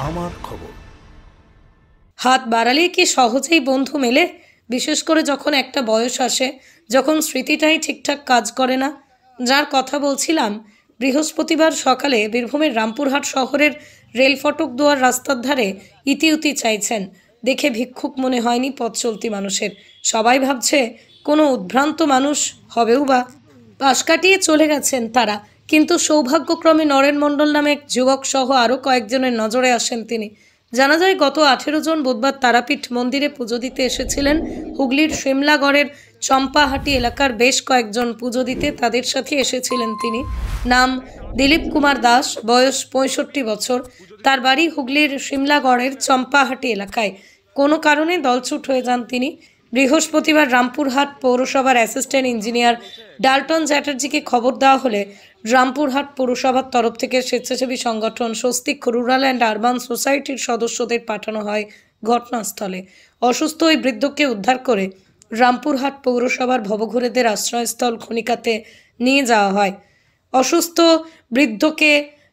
আমার খবর। হাত বাড়ালে কি সহজেই বন্ধু মেলে? বিশেষ করে যখন একটা বয়স আসে, যখন স্মৃতিটাই ঠিকঠাক কাজ করে না। যার কথা বলছিলাম, বৃহস্পতিবার সকালে বীরভূমের রামপুরহাট শহরের রেল ফটক দুয়ার রাস্তার ধারে ইতিউতি চাইছেন। দেখে ভিক্ষুক মনে হয়নি পথ চলতি মানুষের। সবাই ভাবছে কোনো উদ্ভ্রান্ত মানুষ হবেও বা। পাশ কাটিয়ে চলে গেছেন তারা, কিন্তু সৌভাগ্যক্রমে নরেন মণ্ডল নামে এক যুবক সহ আরও কয়েকজনের নজরে আসেন তিনি। জানা যায় গত 18 জন বুধবার তারাপীঠ মন্দিরে পুজো দিতে এসেছিলেন হুগলির সিমলাগড়ের চম্পাহাটি এলাকার বেশ কয়েকজন পুজো দিতে তাদের সাথে এসেছিলেন তিনি। নাম দিলীপ কুমার দাস, বয়স 65 বছর। তার বাড়ি হুগলির সিমলাগড়ের চম্পাহাটি এলাকায়। কোনো কারণে দলছুট হয়ে যান তিনি। বৃহস্পতিবার রামপুরহাট পৌরসভার অ্যাসিস্ট্যান্ট ইঞ্জিনিয়ার ডাল্টন চ্যাটার্জিকে খবর দেওয়া হলে রামপুরহাট পৌরসভার তরফ থেকে স্বেচ্ছাসেবী সংগঠন স্বস্তিক রুরাল অ্যান্ড আরবান সোসাইটির সদস্যদের পাঠানো হয় ঘটনাস্থলে। অসুস্থ ওই বৃদ্ধকে উদ্ধার করে রামপুরহাট পৌরসভার ভবঘুরেদের আশ্রয়স্থল খনিকাতে নিয়ে যাওয়া হয়। অসুস্থ বৃদ্ধকে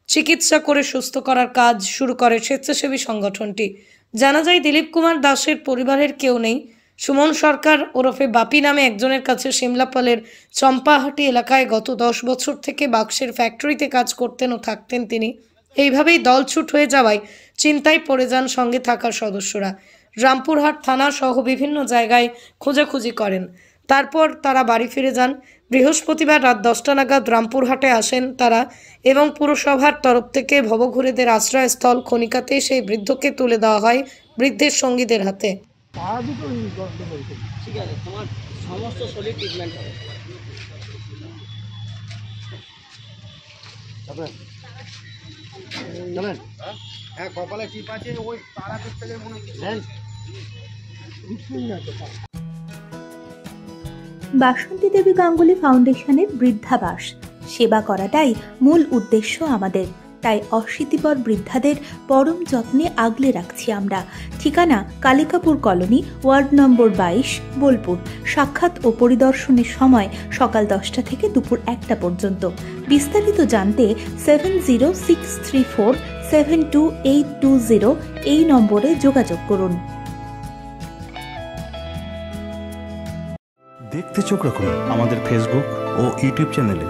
চিকিৎসা করে সুস্থ করার কাজ শুরু করে স্বেচ্ছাসেবী সংগঠনটি। জানা যায় দিলীপ কুমার দাসের পরিবারের কেউ নেই। সুমন সরকার ওরফে বাপি নামে একজনের কাছে সিমলাপালের চম্পাহাটি এলাকায় গত 10 বছর থেকে বাক্সের ফ্যাক্টরিতে কাজ করতেন ও থাকতেন তিনি। এইভাবেই দলছুট হয়ে যাওয়ায় চিন্তায় পড়ে যান সঙ্গে থাকা সদস্যরা। রামপুরহাট থানা সহ বিভিন্ন জায়গায় খোঁজাখুঁজি করেন। তারপর তারা বাড়ি ফিরে যান। বৃহস্পতিবার রাত 10টা নাগাদ রামপুরহাটে আসেন তারা এবং পুরসভার তরফ থেকে ভবঘুরেদের আশ্রয়স্থল খনিকাতে সেই বৃদ্ধকে তুলে দেওয়া হয় বৃদ্ধের সঙ্গীদের হাতে। ঠিক আছে, তোমার সমস্ত শরীর ট্রিটমেন্ট হবে। যাবেন? হ্যাঁ, কপালে টিপ আছে, ওই তারাপীঠ থেকে মনে হচ্ছে। বাসন্তী দেবী গাঙ্গুলি ফাউন্ডেশনের বৃদ্ধাবাস সেবা করাটাই মূল উদ্দেশ্য আমাদের। তাই অশীতিপর বৃদ্ধাদের পরম যত্নে আগলে রাখছি আমরা। ঠিকানা Kalikapur colony, ward number 22, Bolpur. সাক্ষাৎ ও পরিদর্শনের সময় সকাল 10টা থেকে দুপুর 1টা পর্যন্ত। বিস্তারিত জানতে 7063472820 এই নম্বরে যোগাযোগ করুন। দেখতে চোখ রাখুন আমাদের ফেসবুক ও ইউটিউব চ্যানেলে।